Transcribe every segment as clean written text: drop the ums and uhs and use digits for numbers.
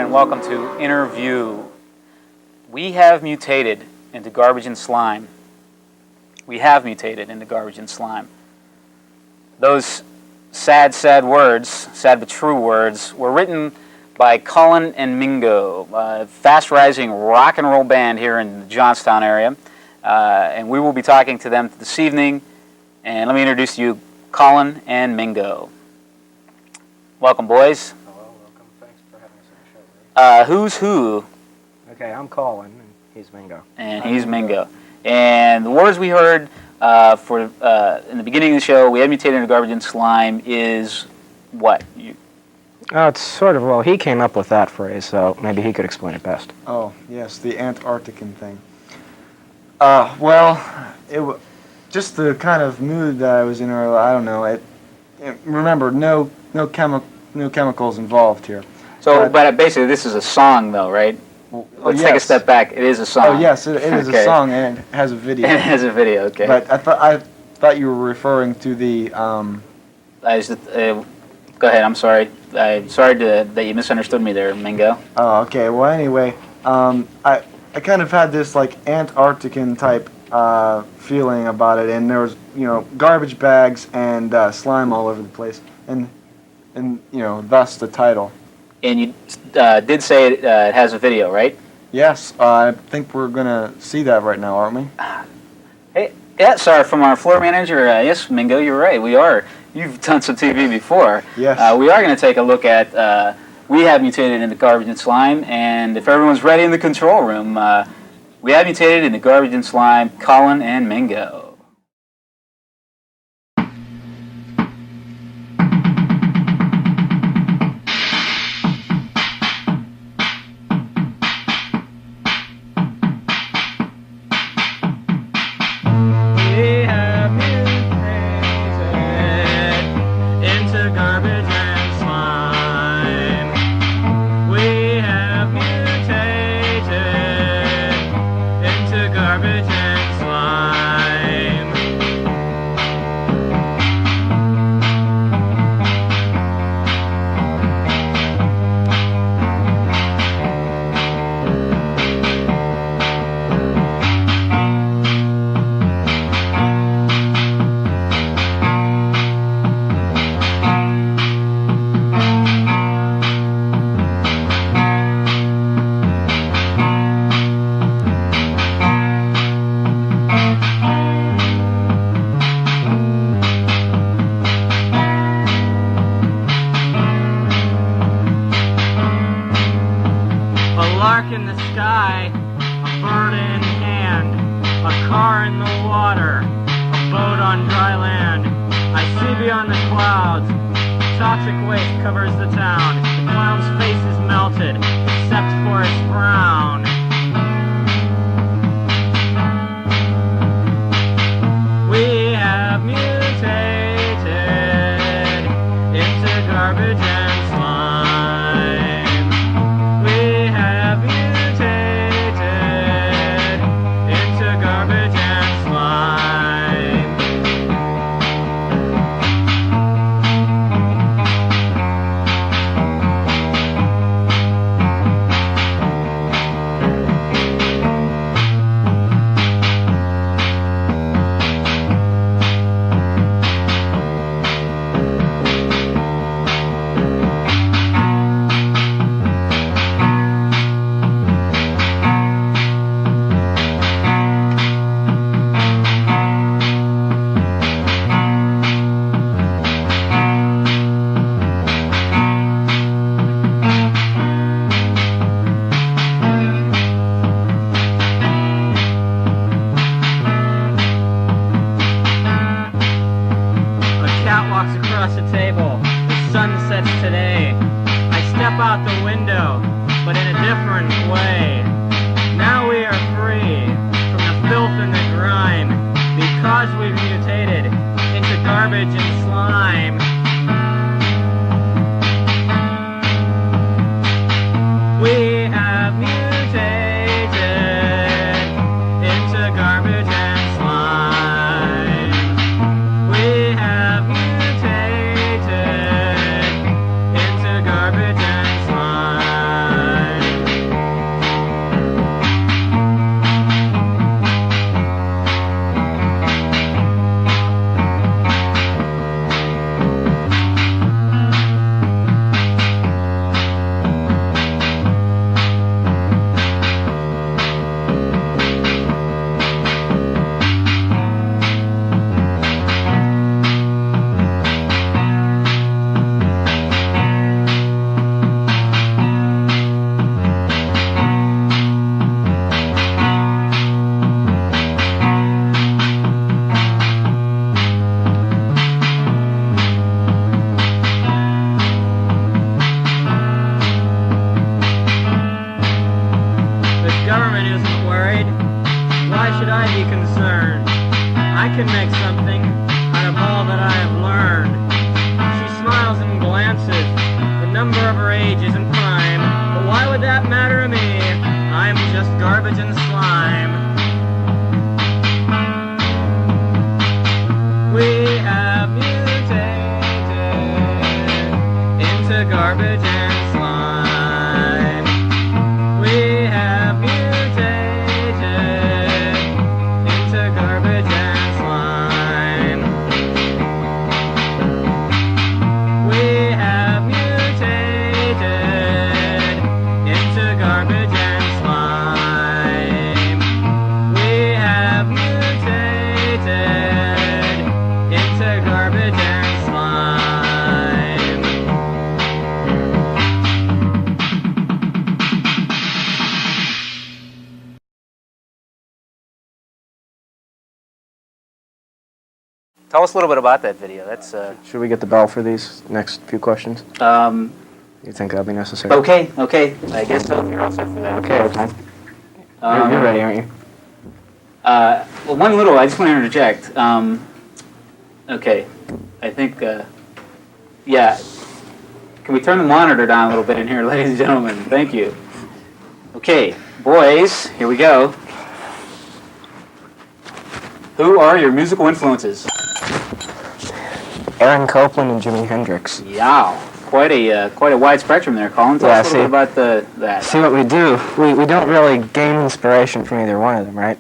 Welcome to Innerview. We have mutated into garbage and slime. We have mutated into garbage and slime. Those sad, sad words, sad but true words, were written by Colin and Mingo, a fast-rising rock and roll band here in the Johnstown area. And we will be talking to them this evening. And let me introduce to you Colin and Mingo. Welcome, boys. Who's who? Okay, I'm Colin, and he's Mingo. And he's Mingo. And the words we heard in the beginning of the show, we had mutated into garbage and slime, is what? It's sort of, well, he came up with that phrase, so maybe he could explain it best. Oh, yes, the Antarctican thing. Well, just the kind of mood that I was in earlier, I don't know. Remember, no chemicals involved here. So, but basically, this is a song, though, right? Let's take a step back. It is a song. Oh, yes, it is a song, and it has a video. It has a video, okay. But I thought you were referring to the... go ahead, I'm sorry. I'm sorry that you misunderstood me there, Mingo. Oh, okay. Well, anyway, I kind of had this, like, Antarctican type feeling about it, and there was, garbage bags and slime all over the place, and thus the title. And you did say it has a video, right? Yes, I think we're going to see that right now, aren't we? Hey, yeah, sorry, from our floor manager. Yes, Mingo, you're right. We are. You've done some TV before. Yes. We are going to take a look at We Have Mutated into Garbage and Slime, and if everyone's ready in the control room, We Have Mutated into Garbage and Slime, Colin and Mingo. In the sky, a bird in hand, a car in the water, a boat on dry land. I see beyond the clouds, toxic waste covers the town. The clown's face is melted, except for its frown. We have mutated into garbage and slime. We have mutated into garbage and slime. jump out the window, but in a different way. Now we are free from the filth and the grime, because we've mutated into garbage and slime. We have mutated into garbage and slime. We have mutated into garbage and slime. Government isn't worried. Why should I be concerned? I can make something out of all that I have learned. She smiles and glances. The number of her age isn't prime, but why would that matter to me? I'm just garbage and slime. We have mutated into garbage and slime. We have mutated into garbage and slime. We have mutated into garbage and slime. We have mutated into garbage and slime. Tell us a little bit about that video. That's Should we get the bell for these next few questions? You think that'll be necessary? okay. I guess so. You're all set for that. Okay, okay. You're ready, aren't you? Well, one little. I just want to interject. Okay, I think. Yeah. Can we turn the monitor down a little bit in here, ladies and gentlemen? Thank you. Okay, boys, here we go. Who are your musical influences? Aaron Copland and Jimi Hendrix. Yeah, quite a wide spectrum there, Colin. Tell us a little bit about that. See what we do? We don't really gain inspiration from either one of them, right?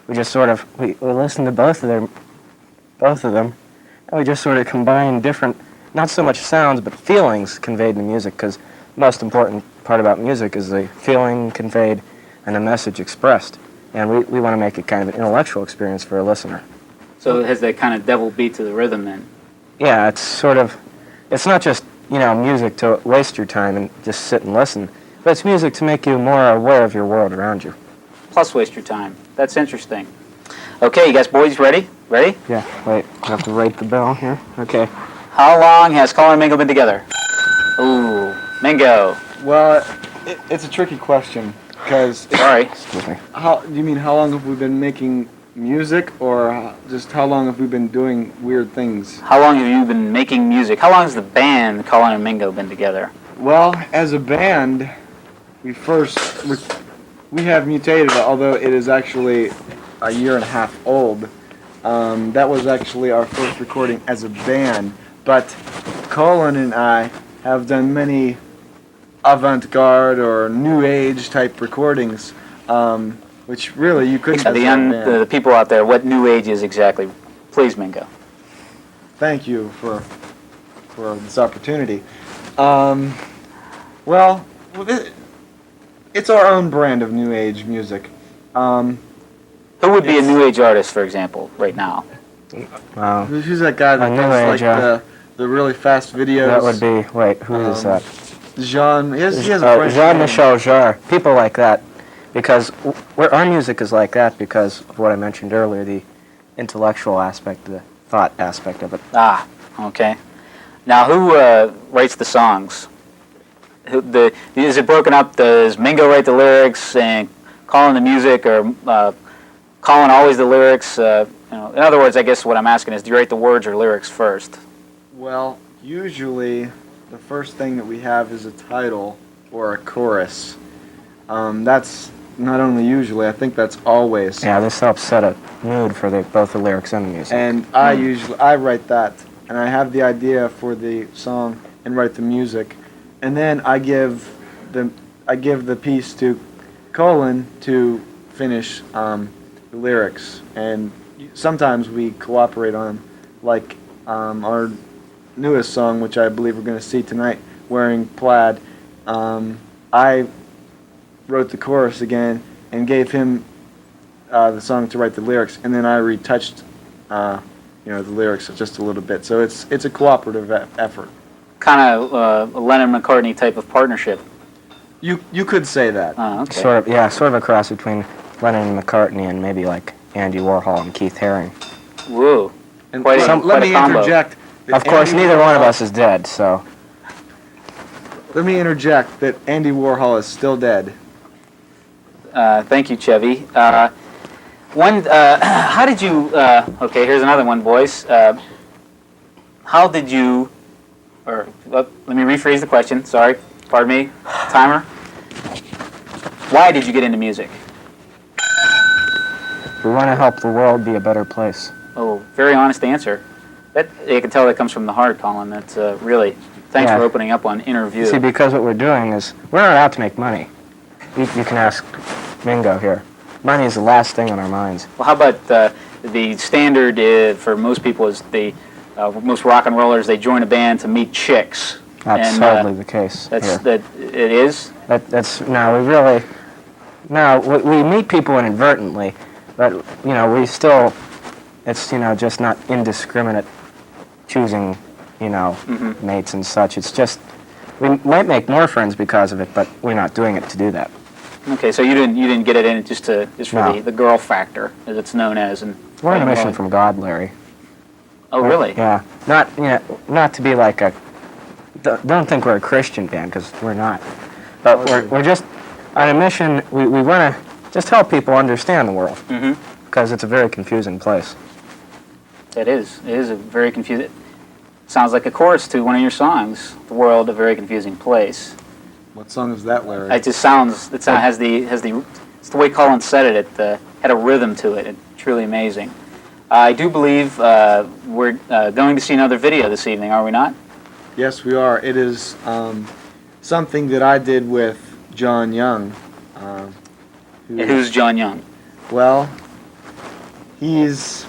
We just sort of we listen to both of them, and we just sort of combine different, not so much sounds, but feelings conveyed in the music. Because the most important part about music is the feeling conveyed and the message expressed. And we want to make it kind of an intellectual experience for a listener. So it has that kind of devil beat to the rhythm then? Yeah, it's sort of, it's not just, music to waste your time and just sit and listen, but it's music to make you more aware of your world around you. Plus waste your time. That's interesting. Okay, you guys boys ready? Ready? Yeah, wait, I have to rate the bell here. Okay. How long has Colin and Mingo been together? Ooh, Mingo. Well, it's a tricky question because Sorry. Excuse me. how do you mean how long have we been making music, or just how long have we been doing weird things? How long have you been making music? How long has the band Colin and Mingo been together? Well, as a band, we have mutated, although it is actually a year and a half old. That was actually our first recording as a band, but Colin and I have done many avant-garde or new age type recordings, which really you couldn't. The people out there, what new age is exactly? Please, Mingo. Thank you for this opportunity. Well, it's our own brand of new age music. Who would be a new age artist, for example, right now? Who's that guy that does like the really fast videos? That would be, wait, who is that? Jean. He has a French Jean-Michel Jarre. People like that, because our music is like that because of what I mentioned earlier, the intellectual aspect, the thought aspect of it. Ah, okay. Now, who writes the songs? is it broken up? Does Mingo write the lyrics and Colin the music, or Colin always the lyrics? In other words, I guess what I'm asking is, do you write the words or lyrics first? Well, usually the first thing that we have is a title or a chorus. That's not only usually, I think that's always. Yeah, this helps set a mood for both the lyrics and the music. And I write that, and I have the idea for the song and write the music, and then I give the piece to Colin to finish the lyrics, and sometimes we cooperate on them, like our newest song, which I believe we're going to see tonight, Wearing Plaid. I wrote the chorus again and gave him the song to write the lyrics, and then I retouched the lyrics just a little bit. So it's a cooperative effort. Kind of a Lennon-McCartney type of partnership. You could say that. Oh, okay. Sort of a cross between Lennon and McCartney and maybe like Andy Warhol and Keith Haring. Woo. And Quite a let me combo. interject. Of course, neither one of us is dead, so. Let me interject that Andy Warhol is still dead. Thank you, Chevy. How did you? Okay, here's another one, boys. How did you? Or let me rephrase the question. Sorry, pardon me. Timer. Why did you get into music? We want to help the world be a better place. Oh, very honest answer. That you can tell that comes from the heart, Colin. That's really. Thanks Yeah. for opening up on Innerview. See, because what we're doing is, we're not out to make money. You can ask Mingo here. Money is the last thing on our minds. Well, how about the standard for most people is most rock and rollers, they join a band to meet chicks. That's And, hardly the case That's here. that it is. We meet people inadvertently, but, we still, it's, just not indiscriminate choosing, mates and such. It's just, we might make more friends because of it, but we're not doing it to do that. Okay, so you didn't get it in just for No. the girl factor, as it's known as. And We're on a mission from God, Larry. Oh, really? Yeah. Not to be like don't think we're a Christian band, because we're not. But we're just on a mission. We want to just help people understand the world, because it's a very confusing place. It is. It is a very confusing. Sounds like a chorus to one of your songs. The world, a very confusing place. What song is that, Larry? It just sounds. It's the way Colin said it. It had a rhythm to it. It's truly amazing. I do believe we're going to see another video this evening, are we not? Yes, we are. It is something that I did with John Young. Who's John Young? Well, he's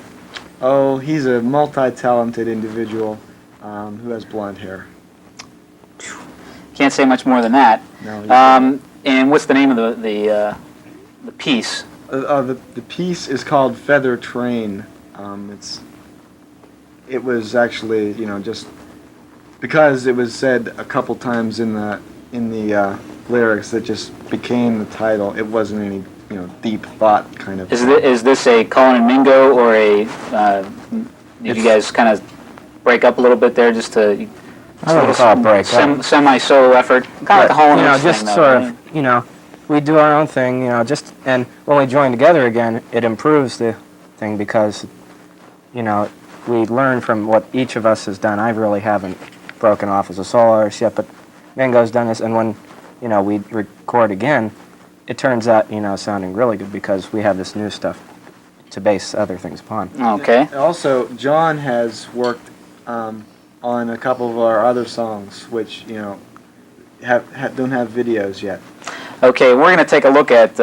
a multi-talented individual who has blonde hair. Can't say much more than that. No, And what's the name of the piece? the piece is called Feather Train. It was actually, just because it was said a couple times in the lyrics that just became the title. It wasn't any, deep thought kind of. Is this a Colin Mingo or a? Did you guys kind of break up a little bit there just to? I wouldn't call it break up. Semi-solo effort, kind of like the whole just thing, though, sort right? of, we do our own thing, and when we join together again, it improves the thing because, we learn from what each of us has done. I really haven't broken off as a solo artist yet, but Mingo's done this, and when, we record again, it turns out, sounding really good because we have this new stuff to base other things upon. Okay. Also, John has worked on a couple of our other songs, which don't have videos yet. Okay, we're going to take a look at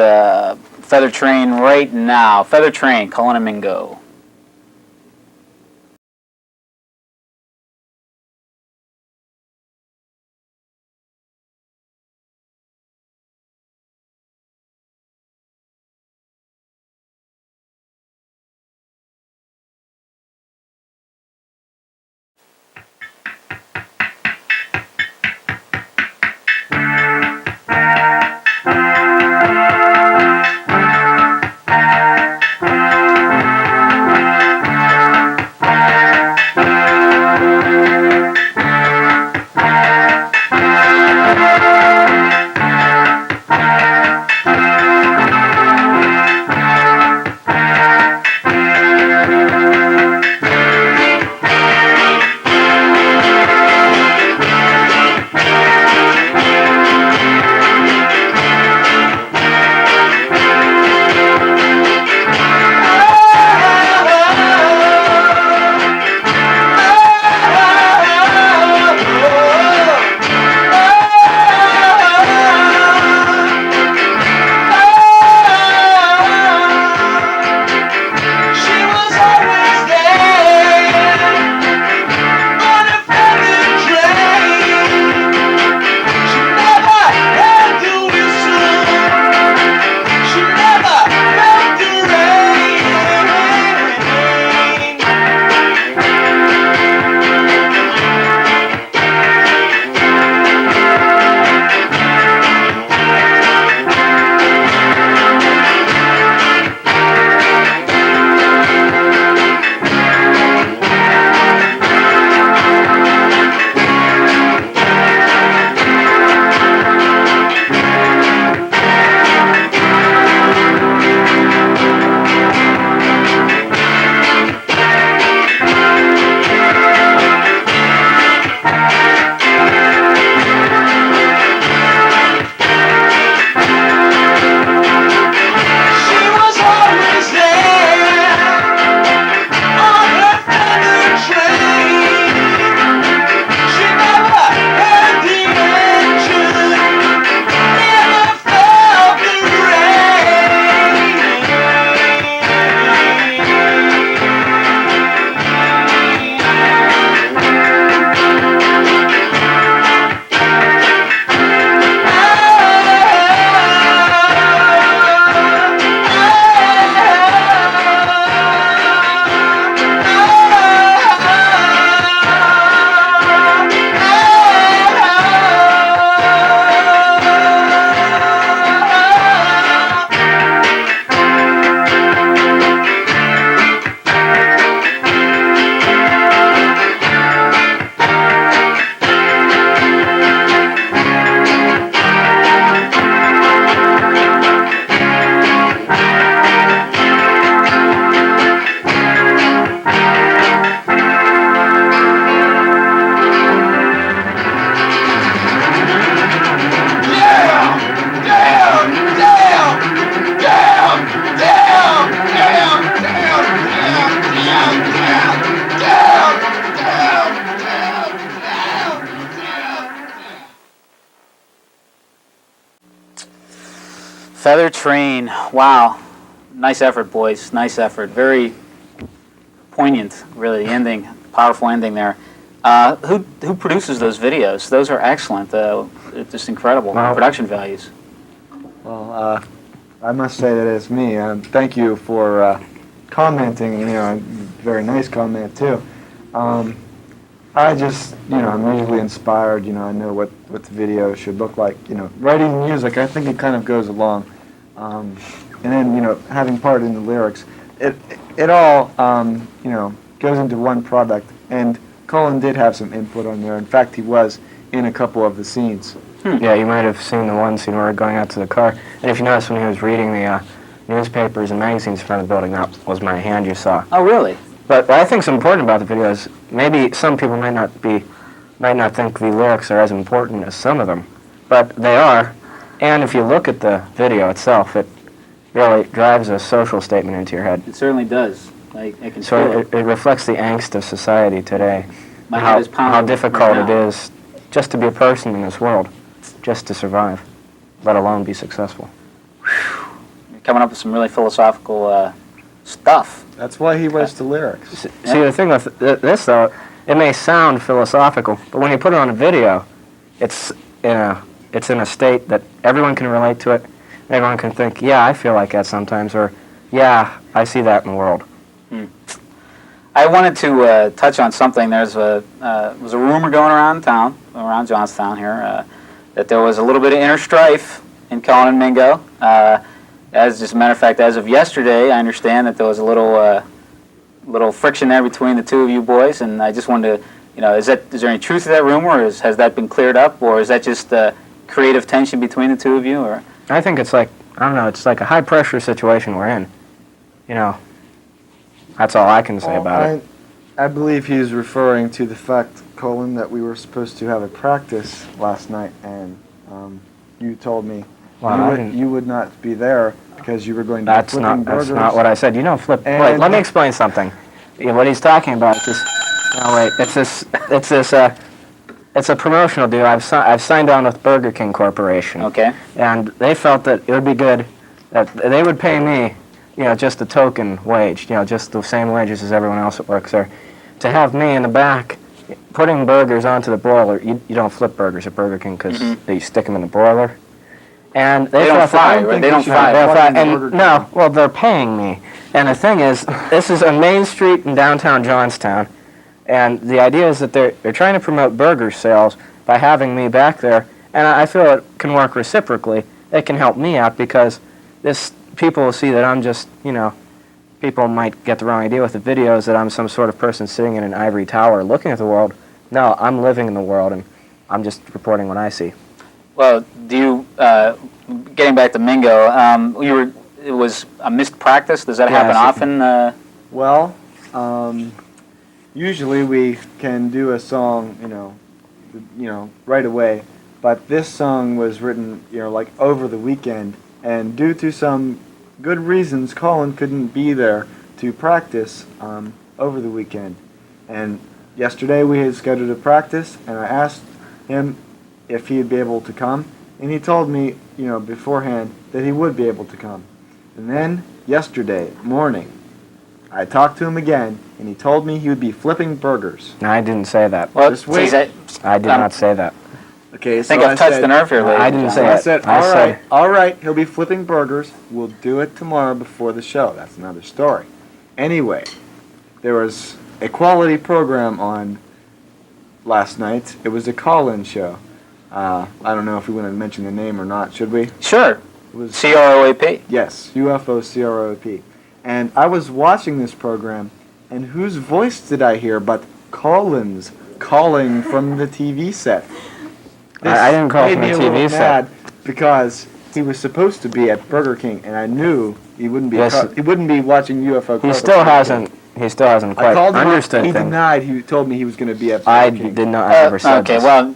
Feather Train right now. Feather Train, Colin Mingo. Feather Train. Wow. Nice effort, boys. Nice effort. Very poignant, really. The ending, powerful ending there. Who produces those videos? Those are excellent. Just incredible production values. Well, I must say that it's me. Thank you for commenting. A very nice comment too. I just, I'm usually inspired. I know what the video should look like. Writing music, I think it kind of goes along. And then, having part in the lyrics, it all, goes into one product. And Colin did have some input on there. In fact, he was in a couple of the scenes. Yeah, you might have seen the one scene where we're going out to the car. And if you notice, when he was reading the newspapers and magazines in front of the building, that was my hand you saw. Oh, really? But what I think is important about the video is maybe some people might not think the lyrics are as important as some of them, but they are. And if you look at the video itself, it really drives a social statement into your head. It certainly does. I can So feel it reflects the angst of society today. My head is pounding How difficult right it now. is just to be a person in this world, just to survive, let alone be successful. You're coming up with some really philosophical stuff. That's why he writes the lyrics. See, the thing with this, though, it may sound philosophical, but when you put it on a video, it's in a state that everyone can relate to it. Everyone can think, yeah, I feel like that sometimes, or yeah, I see that in the world. I wanted to touch on something. There's was a rumor going around town, around Johnstown here, that there was a little bit of inner strife in Colin and Mingo. As just a matter of fact, as of yesterday, I understand that there was a little friction there between the two of you boys, and I just wanted to, is there any truth to that rumor, or has that been cleared up, or is that just creative tension between the two of you, or? I think it's like, I don't know, it's like a high-pressure situation we're in. That's all I can say about it. I believe he's referring to the fact, Colin, that we were supposed to have a practice last night, and you told me you would not be there because you were going to be flipping burgers. That's not what I said. Flip. Wait, let me explain something. What he's talking about is this. No, wait. It's a promotional deal. I've signed on with Burger King Corporation. Okay. And they felt that it would be good that they would pay me, just a token wage, just the same wages as everyone else that works there, to have me in the back putting burgers onto the broiler. You don't flip burgers at Burger King because you stick them in the broiler. And they don't fry, right? They don't fry. And no, well, they're paying me. And the thing is, this is on Main Street in downtown Johnstown, and the idea is that they're trying to promote burger sales by having me back there, and I feel it can work reciprocally. It can help me out because people will see that I'm just, people might get the wrong idea with the videos that I'm some sort of person sitting in an ivory tower looking at the world. No, I'm living in the world, and I'm just reporting what I see. Well, do you, getting back to Mingo, it was a missed practice? Does that happen often? Well, usually we can do a song, right away. But this song was written, like over the weekend. And due to some good reasons, Colin couldn't be there to practice over the weekend. And yesterday we had scheduled a practice, and I asked him if he'd be able to come. And he told me, beforehand that he would be able to come. And then yesterday morning, I talked to him again, and he told me he would be flipping burgers. No, I didn't say that. Well, Just wait. I did not say that. Okay, I think I've touched the nerve here, ladies. I didn't So say I it. said, all right, he'll be flipping burgers. We'll do it tomorrow before the show. That's another story. Anyway, there was a quality program on last night. It was a call-in show. I don't know if we want to mention the name or not. Should we? Sure. It was CROAP. Yes, UFO CROP. And I was watching this program, and whose voice did I hear but Colin's calling from the TV set? I didn't call from the This made me a TV little set. mad because he was supposed to be at Burger King, and I knew he wouldn't be. Yes. He wouldn't be watching UFO. He still hasn't I quite called him. understood He things. denied. He told me he was going to be at Burger I King. did not. I never said Okay, this. well,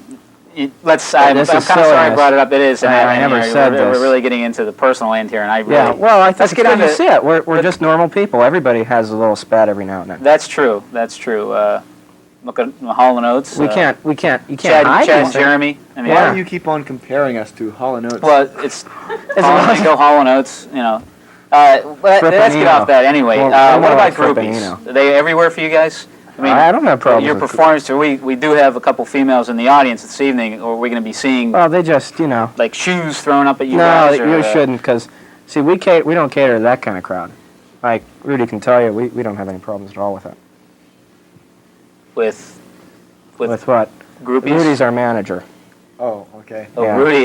let's. I'm kind of This is sorry I silliness. brought it up. It is. And I never said we're this. really getting into the personal end here, and I really. Yeah, well, I let's think get it's on good to to see it. We're just normal people. Everybody has a little spat every now and then. That's true. That's true. Look at Hall & Oates. You can't hide Chad and anything. Jeremy. I mean, Why do you keep on comparing us to Hall & Oates? well, it's Colin Mingo, Hall & Oates, you know. Let's get off that anyway. Well, what about Frippin', groupies? you know. Are they everywhere for you guys? I mean, I don't have problems your with performance. We do have a couple females in the audience this evening, or are we going to be seeing Well, they just, you know. like shoes thrown up at you No, guys? Or, you shouldn't, because, see, we don't cater to that kind of crowd. Like Rudy can tell you, we don't have any problems at all with it. With With what? groupies? Rudy's our manager. Oh, okay. Oh, Yeah. Rudy.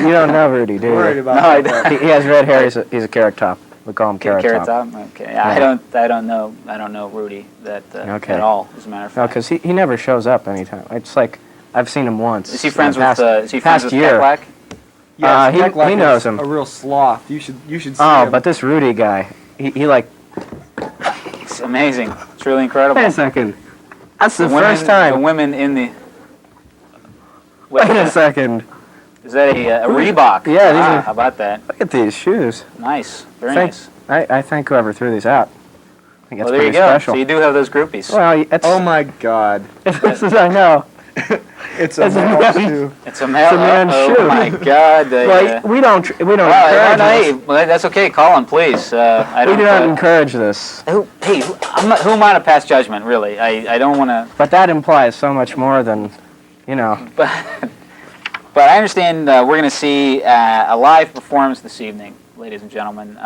You don't know Rudy, do you? Worried about No, I that. He has red hair. He's a carrot top. We call him carrot Carrot top. Top? Okay. I don't know Rudy Okay. at all, as a matter of No, fact. because he never shows up anytime. It's like I've seen him once. Is he in friends the past, with Cat year. Black? Yes, he Jack Black knows is him. a real sloth. You should see Oh, him. but this Rudy guy, he like. It's amazing. It's really incredible. Wait a second. That's the women, first time. The women in the. Wait a second. Is that a Reebok? Yeah, these are- How about that? Look at these shoes. Nice. Very Thank- nice. I thank whoever threw these out. I think that's Well, there you pretty go. special. So you do have those groupies. Well, it's, Oh my God! this is, I know. It's a It's a male man. shoe. It's a male. It's a man's oh shoe. my God. Well, we don't well, encourage hey, this. well, that's okay, Colin. Please. I We don't. do not encourage this. who am I to pass judgment? Really, I don't want to. But that implies so much more than, you know. But I understand we're going to see a live performance this evening, ladies and gentlemen.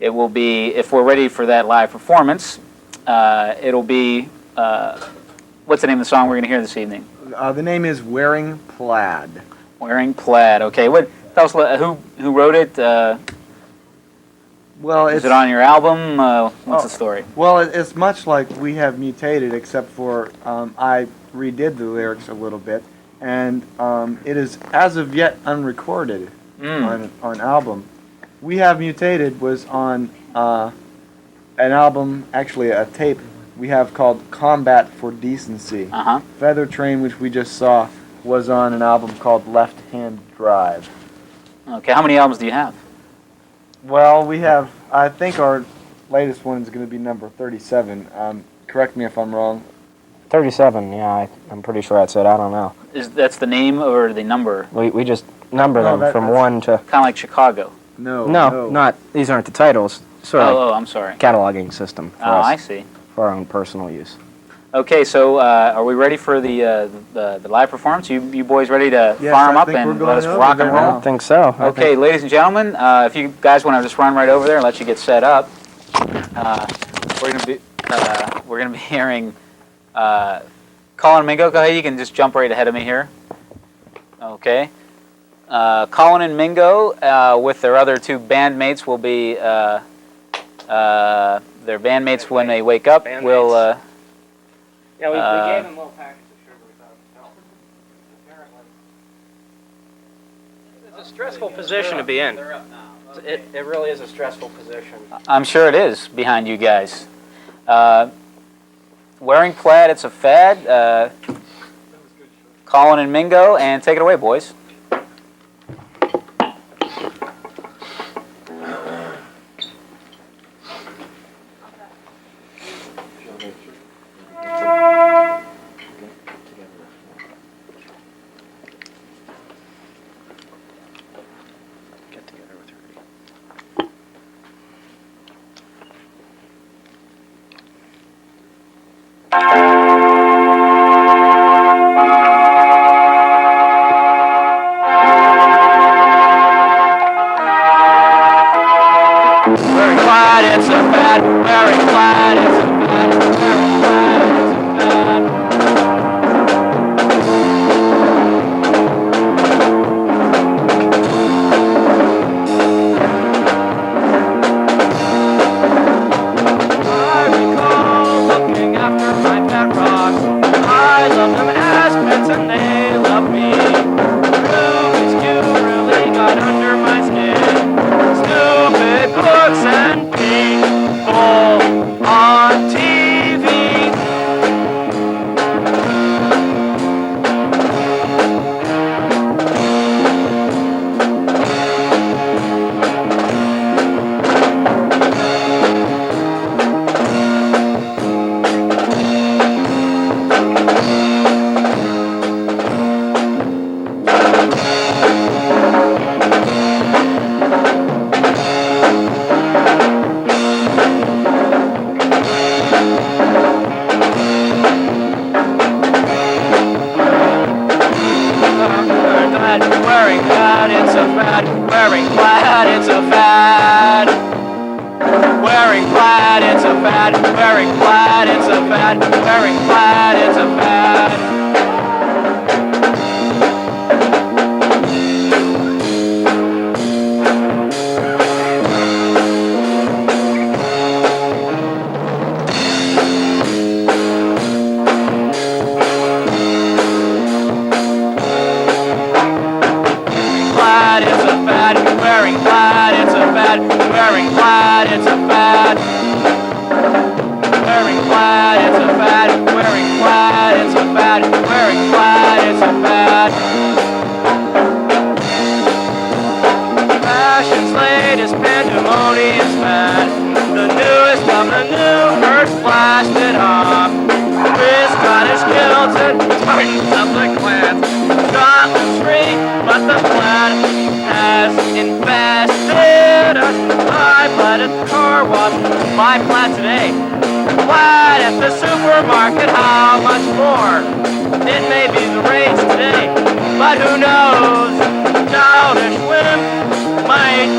It will be, if we're ready for that live performance, it'll be, what's the name of the song we're going to hear this evening? The name is Wearing Plaid. Wearing Plaid. Okay, tell us who wrote it? Well, Is it's it on your album? What's the story? well, it's much like We Have Mutated, except for I redid the lyrics a little bit, and it is as of yet unrecorded on album. We Have Mutated was on an album, actually a tape we have called Combat for Decency. Uh-huh. Feather Train, which we just saw, was on an album called Left Hand Drive. Okay, how many albums do you have? Well, we have, I think our latest one is going to be number 37. Correct me if I'm wrong. 37, yeah, I'm pretty sure that's it. I don't know. That's the name or the number? We just number No, them from that's- 1 to... Kind of like Chicago. No, No, not, these aren't the titles. Sort of like I'm sorry. cataloging system for Oh, us, I see. for our own personal use. Okay, so are we ready for the live performance? You boys ready to Yes, fire them I up think we're and going let us over rock there and I roll? now. don't think so. I Okay, think- ladies and gentlemen, if you guys want to just run right over there and let you get set up, we're gonna be hearing Colin Mingo. Go ahead, you can just jump right ahead of me here. Okay, Colin and Mingo with their other two bandmates will be their bandmates when they wake up. Bandmates. Will Yeah, we gave him a little package of sugar without milk. Apparently. It's a stressful position to be in. It really is a stressful position. I'm sure it is behind you guys. Wearing plaid, it's a fad. Colin and Mingo, and take it away, boys. Wearing plaid, it's a fad. Wearing plaid, it's a fad. Wearing plaid, it's a fad. I recall looking after my pet rocks. I love them as pets and they love me. Rubik's Cube really got under my skin. Stupid books and people on TV. fad. Wearing plaid, it's a fad. Wearing plaid, it's a fad. Wearing plaid, it's a fad. Wearing plaid, it's a fad. Wearing plaid, it's a fad. Wearing plaid, it's a fad. Wearing plaid, it's a fad. Wearing plaid, it's a fad. Wearing plaid, it's a fad. Fashion's latest pandemonious fad. The newest of the new, first blasted off. With Scottish kilts and tartans of the clans. Scotland's free, but the plaid has infested us. I blooded car wash my plaid today. Plaid at the supermarket, how much more? It may be the rates today, but who knows? Childish whim might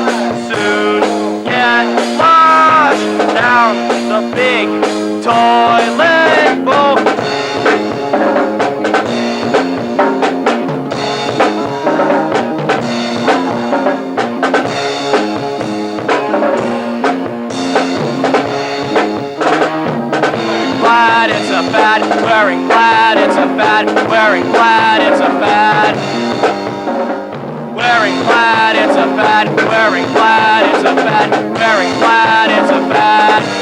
soon get washed down the big toilet bowl. It's a fad. Wearing plaid, it's a fad. Wearing plaid, it's a fad. Wearing plaid, it's a fad. Wearing plaid, it's a fad. Wearing plaid, it's a fad.